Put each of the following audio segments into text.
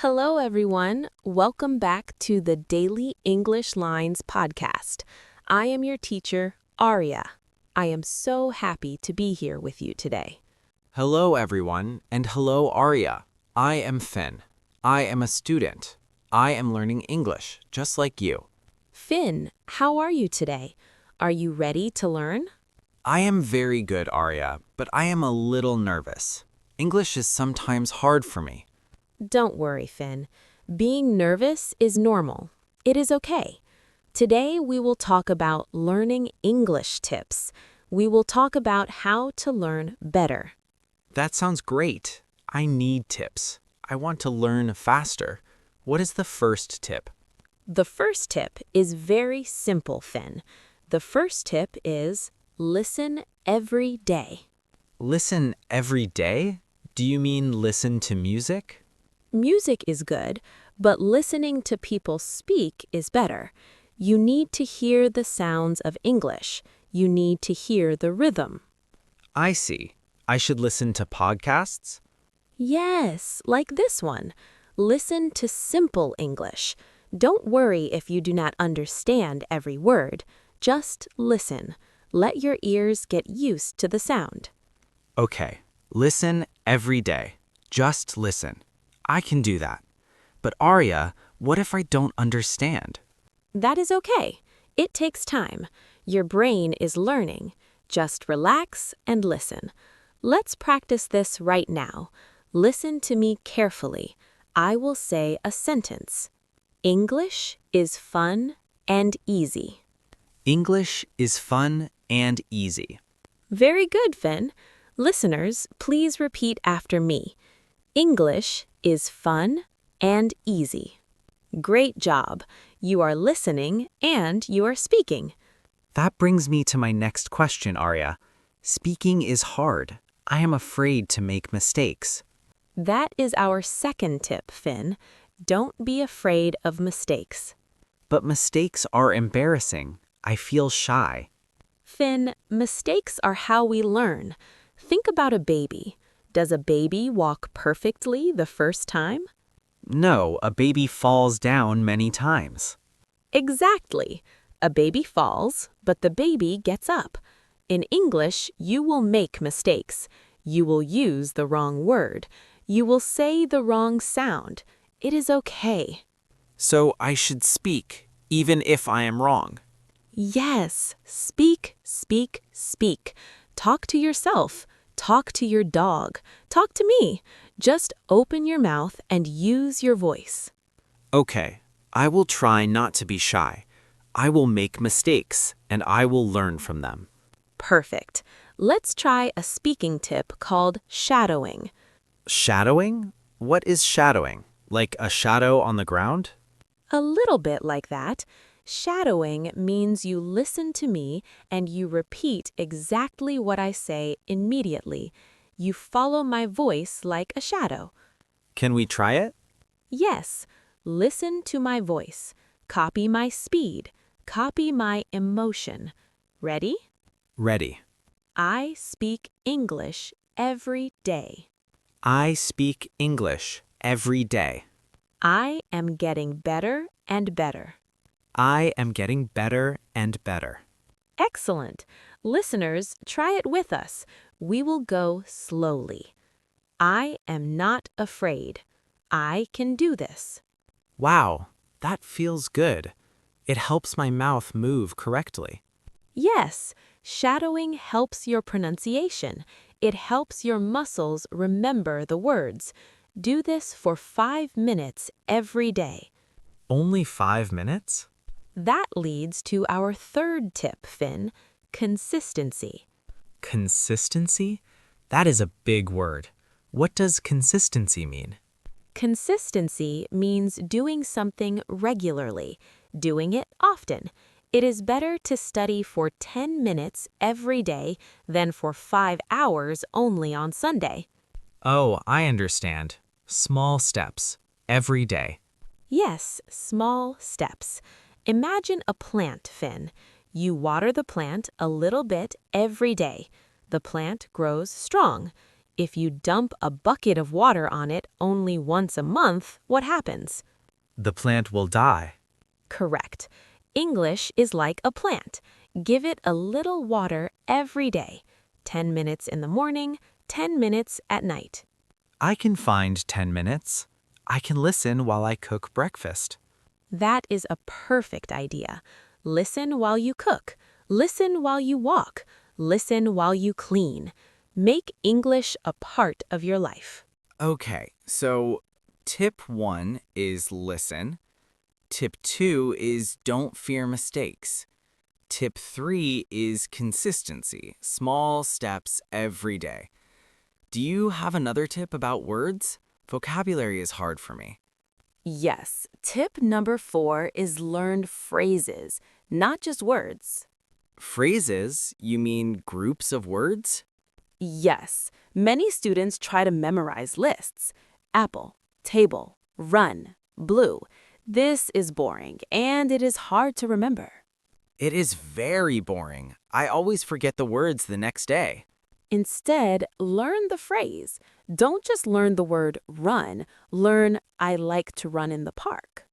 Hello, everyone. Welcome back to the Daily English Lines podcast. I am your teacher, Aria. I am so happy to be here with you today. Hello, everyone, and hello, Aria. I am Finn. I am a student. I am learning English, just like you. Finn, how are you today? Are you ready to learn? I am very good, Aria, but I am a little nervous. English is sometimes hard for me. Don't worry, Finn. Being nervous is normal. It is okay. Today, we will talk about learning English tips. We will talk about how to learn better. That sounds great. I need tips. I want to learn faster. What is the first tip? The first tip is very simple, Finn. The first tip is listen every day. Listen every day? Do you mean listen to music? Music is good, but listening to people speak is better. You need to hear the sounds of English. You need to hear the rhythm. I see. I should listen to podcasts? Yes, like this one. Listen to simple English. Don't worry if you do not understand every word. Just listen. Let your ears get used to the sound. Okay, listen every day. Just listen. I can do that. But Aria, what if I don't understand? That is okay. It takes time. Your brain is learning. Just relax and listen. Let's practice this right now. Listen to me carefully. I will say a sentence. English is fun and easy. English is fun and easy. Very good, Finn. Listeners, please repeat after me. English is fun and easy. Great job. You are listening and you are speaking. That brings me to my next question, Aria. Speaking is hard. I am afraid to make mistakes. That is our second tip, Finn. Don't be afraid of mistakes. But mistakes are embarrassing. I feel shy. Finn, mistakes are how we learn. Think about a baby. Does a baby walk perfectly the first time? No, a baby falls down many times. Exactly. A baby falls, but the baby gets up. In English, you will make mistakes. You will use the wrong word. You will say the wrong sound. It is okay. So I should speak, even if I am wrong. Yes, speak, speak, speak. Talk to yourself. Talk to your dog. Talk to me. Just open your mouth and use your voice. Okay, I will try not to be shy. I will make mistakes, and I will learn from them. Perfect. Let's try a speaking tip called shadowing. Shadowing? What is shadowing? Like a shadow on the ground? A little bit like that. Shadowing means you listen to me and you repeat exactly what I say immediately. You follow my voice like a shadow. Can we try it? Yes, listen to my voice. Copy my speed. Copy my emotion. Ready? Ready. I speak English every day. I speak English every day. I am getting better and better. I am getting better and better. Excellent. Listeners, try it with us. We will go slowly. I am not afraid. I can do this. Wow, that feels good. It helps my mouth move correctly. Yes, shadowing helps your pronunciation. It helps your muscles remember the words. Do this for 5 minutes every day. Only 5 minutes? That leads to our third tip, Finn, consistency. Consistency? That is a big word. What does consistency mean? Consistency means doing something regularly, doing it often. It is better to study for 10 minutes every day than for 5 hours only on Sunday. Oh, I understand. Small steps. Every day. Yes, small steps. Imagine a plant, Finn. You water the plant a little bit every day. The plant grows strong. If you dump a bucket of water on it only once a month, what happens? The plant will die. Correct. English is like a plant. Give it a little water every day. 10 minutes in the morning, 10 minutes at night. I can find 10 minutes. I can listen while I cook breakfast. That is a perfect idea. Listen while you cook. Listen while you walk. Listen while you clean. Make English a part of your life. Okay, so tip 1 is listen. Tip 2 is don't fear mistakes. Tip 3 is consistency, small steps every day. Do you have another tip about words? Vocabulary is hard for me. Yes, tip number 4 is learn phrases, not just words. Phrases? You mean groups of words? Yes, many students try to memorize lists. Apple, table, run, blue. This is boring and it is hard to remember. It is very boring. I always forget the words the next day. Instead, learn the phrase. Don't just learn the word run. Learn, I like to run in the park.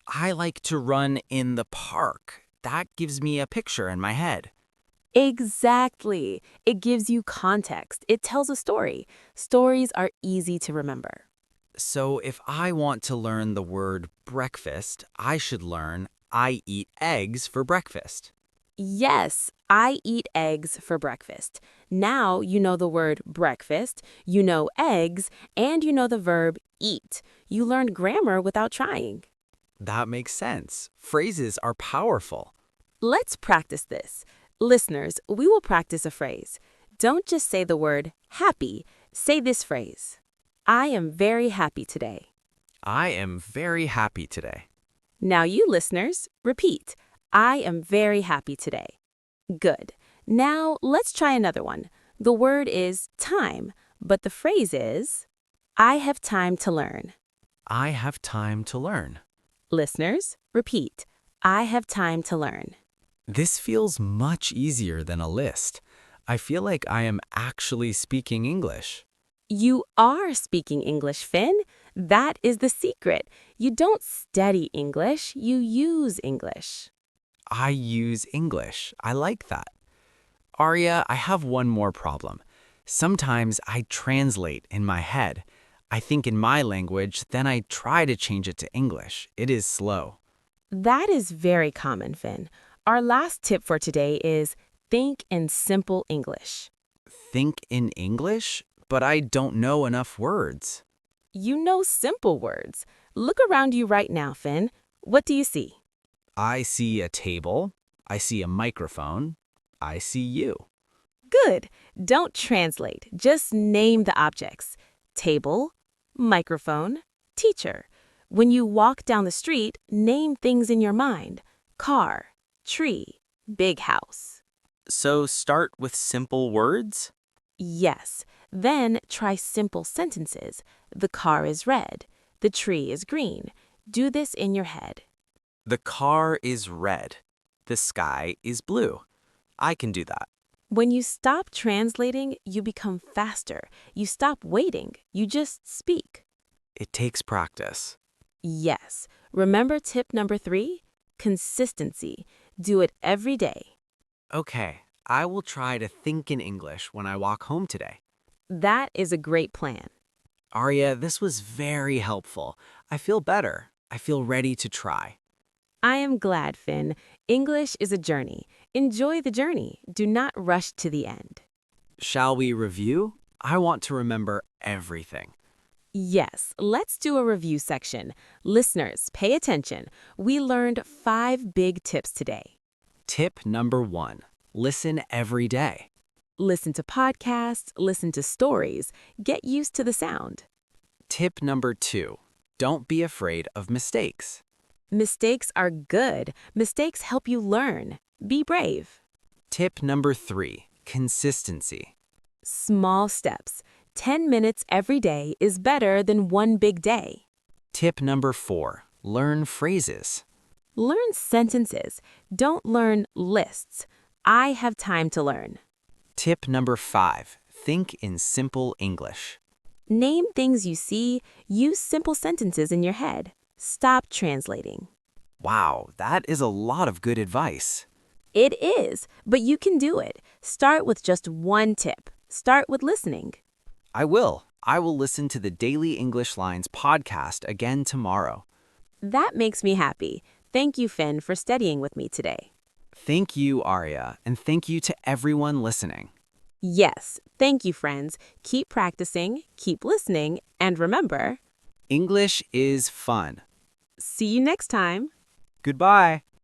I like to run in the park. That gives me a picture in my head. Exactly. It gives you context. It tells a story. Stories are easy to remember. So if I want to learn the word breakfast, I should learn I eat eggs for breakfast. Yes, I eat eggs for breakfast. Now you know the word breakfast, you know eggs, and you know the verb eat. You learned grammar without trying. That makes sense. Phrases are powerful. Let's practice this. Listeners, we will practice a phrase. Don't just say the word happy. Say this phrase. I am very happy today. I am very happy today. Now you listeners, repeat. I am very happy today. Good. Now let's try another one. The word is time, but the phrase is I have time to learn. I have time to learn. Listeners, repeat. I have time to learn. This feels much easier than a list. I feel like I am actually speaking English. You are speaking English, Finn. That is the secret. You don't study English, you use English. I use English. I like that. Aria, I have one more problem. Sometimes I translate in my head. I think in my language, then I try to change it to English. It is slow. That is very common, Finn. Our last tip for today is think in simple English. Think in English? But I don't know enough words. You know simple words. Look around you right now, Finn. What do you see? I see a table. I see a microphone. I see you. Good. Don't translate. Just name the objects. Table, microphone, teacher. When you walk down the street, name things in your mind. Car, tree, big house. So start with simple words? Yes. Then try simple sentences. The car is red. The tree is green. Do this in your head. The car is red. The sky is blue. I can do that. When you stop translating, you become faster. You stop waiting. You just speak. It takes practice. Yes. Remember tip number 3? Consistency. Do it every day. Okay, I will try to think in English when I walk home today. That is a great plan. Aria, this was very helpful. I feel better. I feel ready to try. I am glad, Finn. English is a journey. Enjoy the journey. Do not rush to the end. Shall we review? I want to remember everything. Yes, let's do a review section. Listeners, pay attention. We learned 5 big tips today. Tip number 1, listen every day. Listen to podcasts, listen to stories, get used to the sound. Tip number 2, don't be afraid of mistakes. Mistakes are good. Mistakes help you learn. Be brave. Tip number 3, consistency. Small steps. 10 minutes every day is better than one big day. Tip number 4, learn phrases. Learn sentences. Don't learn lists. I have time to learn. Tip number 5, Think in simple English. Name things you see, use simple sentences in your head. Stop translating. Wow, that is a lot of good advice. It is, but you can do it. Start with just one tip. Start with listening. I will. I will listen to the Daily English Lines podcast again tomorrow. That makes me happy. Thank you, Finn, for studying with me today. Thank you, Aria, and thank you to everyone listening. Yes, thank you, friends. Keep practicing, keep listening, and remember, English is fun. see you next time. Goodbye.